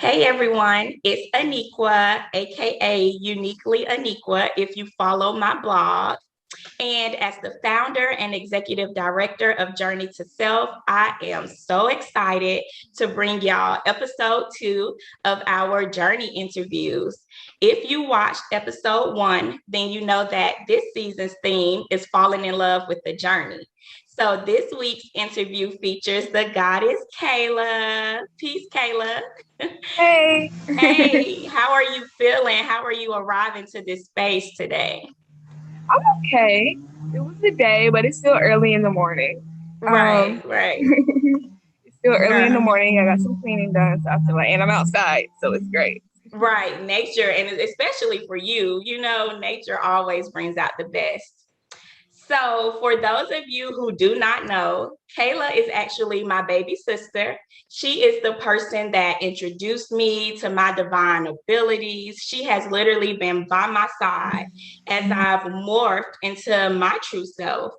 Hey everyone, it's Aniqua, aka Uniquely Aniqua, if you follow my blog. And as the founder and executive director of Journey to Self, I am so excited to bring y'all episode 2 of our journey interviews. If you watched episode 1, then you know that this season's theme is falling in love with the journey. So this week's interview features the goddess Kayla. Peace, Kayla. Hey, Hey, how are you feeling? How are you arriving to this space today? I'm okay. It was a day, but it's still early in the morning. Right, right. It's still early in the Girl, morning. I got some cleaning done, so I feel like, and I'm outside, so it's great. right. Nature, and especially for you, nature always brings out the best. So, for those of you who do not know, Kayla is actually my baby sister. She is the person that introduced me to my divine abilities. She has literally been by my side as I've morphed into my true self.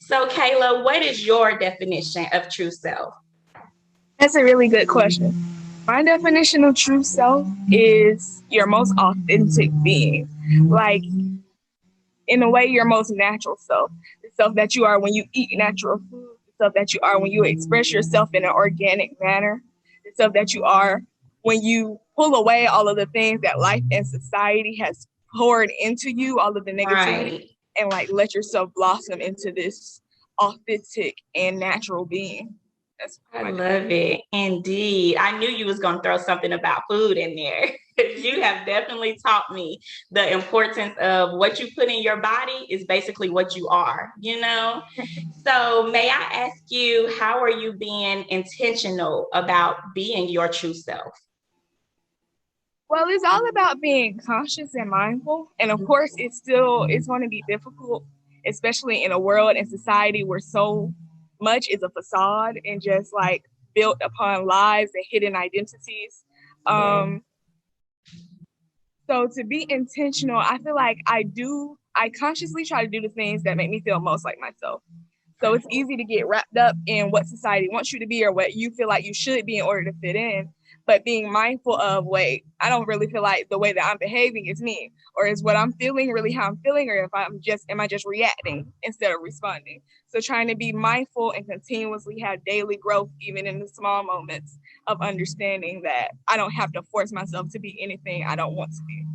So, Kayla, what is your definition of true self? That's a really good question. My definition of true self is your most authentic being. Like, in a way, your most natural self. The self that you are when you eat natural food, the self that you are when you express yourself in an organic manner, the self that you are when you pull away all of the things that life and society has poured into you, all of the negativity, Right. and like let yourself blossom into this authentic and natural being. That's I my love it. Indeed. I knew you was going to throw something about food in there. You have definitely taught me the importance of what you put in your body is basically what you are? So, may I ask you, how are you being intentional about being your true self? Well, it's all about being conscious and mindful. And of course, it's going to be difficult, especially in a world and society where so much is a facade and just like built upon lies and hidden identities. Yeah. Um, so to be intentional, I feel like I consciously try to do the things that make me feel most like myself. So it's easy to get wrapped up in what society wants you to be or what you feel like you should be in order to fit in. But being mindful of, wait, I don't really feel like the way that I'm behaving is me, or is what I'm feeling really how I'm feeling, or if am I just reacting instead of responding? So trying to be mindful and continuously have daily growth, even in the small moments of understanding that I don't have to force myself to be anything I don't want to be.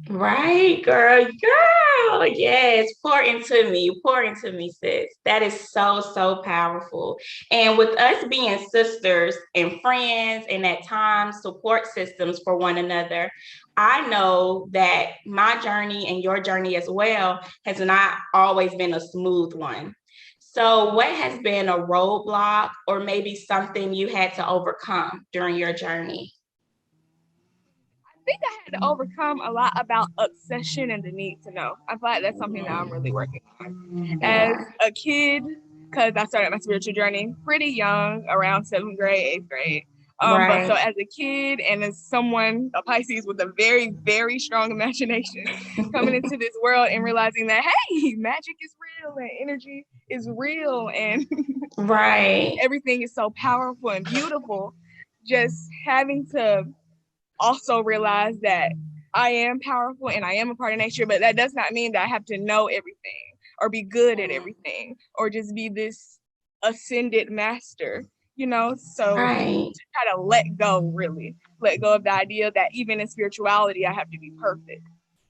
Right, girl, girl. Yes, pour into me, sis. That is so, so powerful. And with us being sisters and friends and at times support systems for one another, I know that my journey and your journey as well has not always been a smooth one. So, what has been a roadblock or maybe something you had to overcome during your journey? I think I had to overcome a lot about obsession and the need to know. I feel like that's something that I'm really working on. As Yeah. a kid, because I started my spiritual journey pretty young, around 7th grade, 8th grade. But so Right. as a kid and as someone, a Pisces with a very, very strong imagination, coming into this world and realizing that, hey, magic is real and energy is real and Right. everything is so powerful and beautiful, just having to also realize that I am powerful and I am a part of nature, but that does not mean that I have to know everything or be good at everything or just be this ascended master, you know? So Right. to try to let go, really, let go of the idea that even in spirituality, I have to be perfect.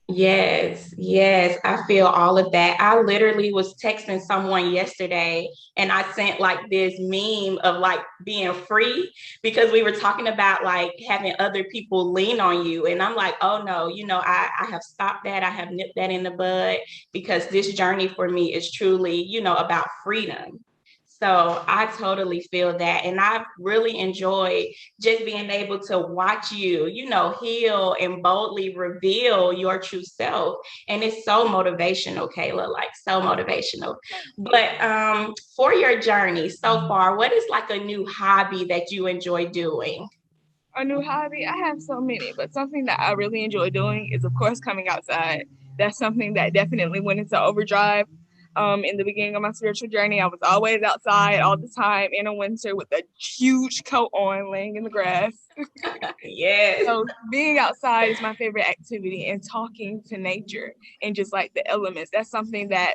Yes, yes, I feel all of that. I literally was texting someone yesterday and I sent like this meme of like being free because we were talking about like having other people lean on you. And I'm like, oh no, I have stopped that. I have nipped that in the bud because this journey for me is truly, about freedom. So I totally feel that. And I've really enjoyed just being able to watch you, heal and boldly reveal your true self. And it's so motivational, Kayla, like so motivational. But for your journey so far, what is like a new hobby that you enjoy doing? A new hobby, I have so many, but something that I really enjoy doing is, of course, coming outside. That's something that definitely went into overdrive. In the beginning of my spiritual journey, I was always outside all the time in a winter with a huge coat on, laying in the grass. Yes. So being outside is my favorite activity, and talking to nature and just like the elements. That's something that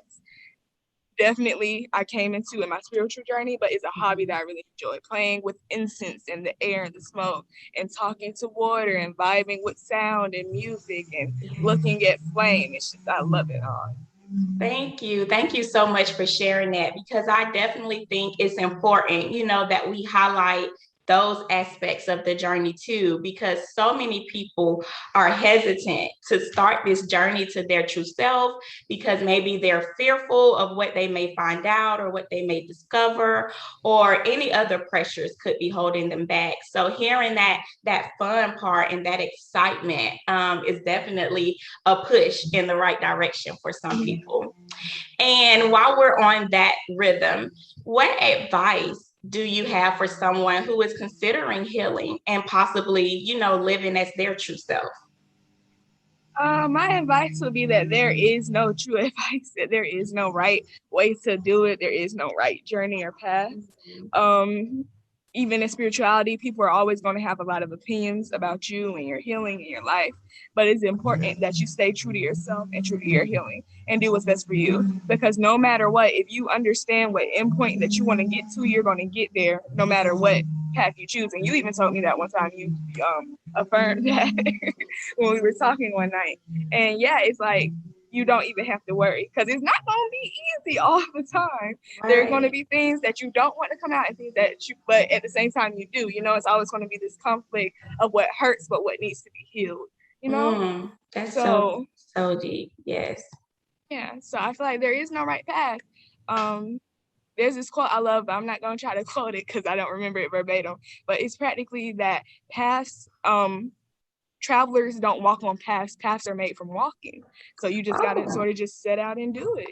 definitely I came into in my spiritual journey, but it's a hobby that I really enjoy, playing with incense and the air and the smoke and talking to water and vibing with sound and music and looking at flame. It's just, I love it all. Thank you. Thank you so much for sharing that, because I definitely think it's important, that we highlight those aspects of the journey too, because so many people are hesitant to start this journey to their true self because maybe they're fearful of what they may find out or what they may discover, or any other pressures could be holding them back. So hearing that fun part and that excitement is definitely a push in the right direction for some people. And while we're on that rhythm, what advice do you have for someone who is considering healing and possibly, living as their true self? My advice would be that there is no true advice, that there is no right way to do it. There is no right journey or path. Even in spirituality, people are always going to have a lot of opinions about you and your healing and your life. But it's important that you stay true to yourself and true to your healing and do what's best for you. Because no matter what, if you understand what endpoint that you want to get to, you're going to get there no matter what path you choose. And you even told me that one time. You affirmed that when we were talking one night. And yeah, it's like, you don't even have to worry, because it's not going to be easy all the time. Right. There are going to be things that you don't want to come out and things that but at the same time you do, it's always going to be this conflict of what hurts, but what needs to be healed, That's so deep. Yes. Yeah. So I feel like there is no right path. There's this quote I love, but I'm not going to try to quote it because I don't remember it verbatim, but it's practically that paths, travelers don't walk on paths. Paths are made from walking. So you just got to sort of just set out and do it.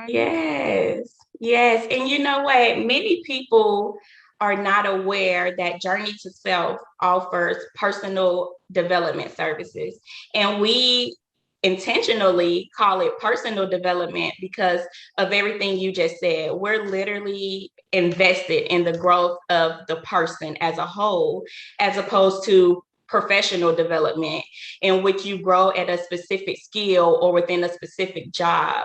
Yes. Yes. And you know what? Many people are not aware that Journey to Self offers personal development services. And we intentionally call it personal development because of everything you just said. We're literally invested in the growth of the person as a whole, as opposed to professional development in which you grow at a specific skill or within a specific job.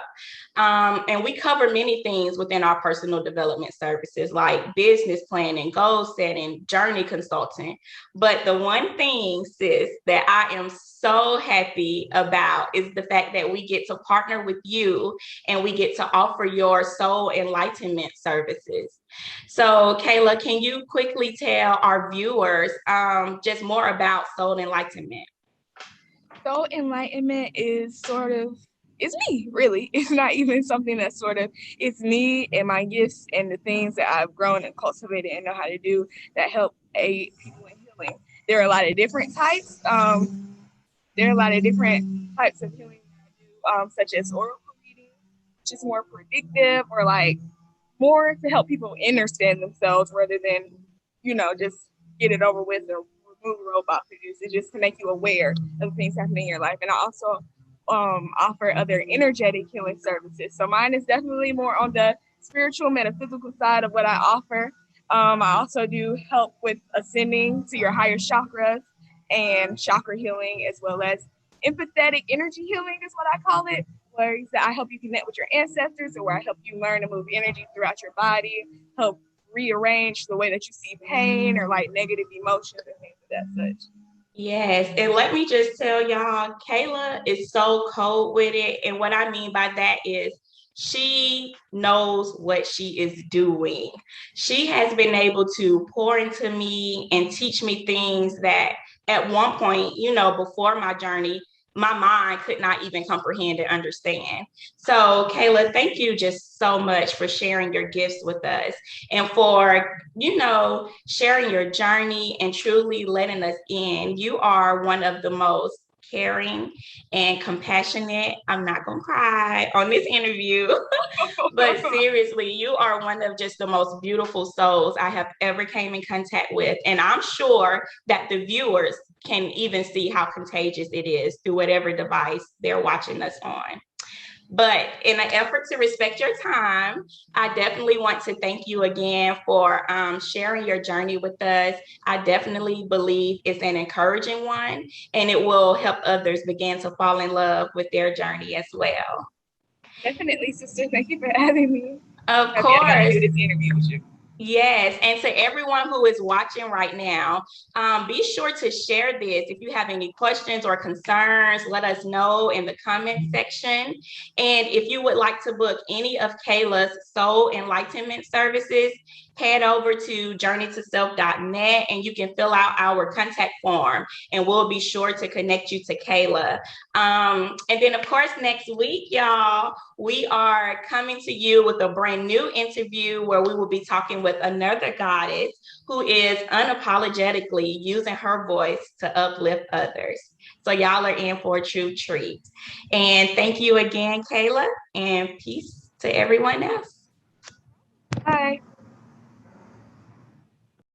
And we cover many things within our personal development services, like business planning, goal setting, journey consulting. But the one thing, sis, that I am so happy about is the fact that we get to partner with you and we get to offer your soul enlightenment services. So, Kayla, can you quickly tell our viewers just more about soul enlightenment? Soul enlightenment is it's me, really. It's not even something that's it's me and my gifts and the things that I've grown and cultivated and know how to do that help aid people in healing. There are a lot of different types. There are a lot of different types of healing that I do, such as oracle reading, which is more predictive, or like more to help people understand themselves rather than, just get it over with or remove robot figures. It's just to make you aware of things happening in your life. And I also offer other energetic healing services. So mine is definitely more on the spiritual, metaphysical side of what I offer. I also do help with ascending to your higher chakras and chakra healing, as well as empathetic energy healing is what I call it, where I help you connect with your ancestors, or where I help you learn to move energy throughout your body, help rearrange the way that you see pain or like negative emotions and things of that such. Yes, and let me just tell y'all, Kayla is so cold with it. And what I mean by that is she knows what she is doing. She has been able to pour into me and teach me things that at one point, before my journey, my mind could not even comprehend and understand. So, Kayla, thank you just so much for sharing your gifts with us and for, sharing your journey and truly letting us in. You are one of the most caring and compassionate. I'm not going to cry on this interview, but seriously, you are one of just the most beautiful souls I have ever came in contact with. And I'm sure that the viewers can even see how contagious it is through whatever device they're watching us on. But in an effort to respect your time, I definitely want to thank you again for sharing your journey with us. I definitely believe it's an encouraging one, and it will help others begin to fall in love with their journey as well. Definitely, sister. Thank you for having me. Of Happy I got to course. do this interview with you. Yes, and to everyone who is watching right now, be sure to share this. If you have any questions or concerns, let us know in the comment section. And if you would like to book any of Kayla's Soul Enlightenment services, head over to journeytoself.net and you can fill out our contact form and we'll be sure to connect you to Kayla. And then, of course, next week, y'all, we are coming to you with a brand new interview where we will be talking with another goddess who is unapologetically using her voice to uplift others. So y'all are in for a true treat. And thank you again, Kayla, and peace to everyone else. Bye.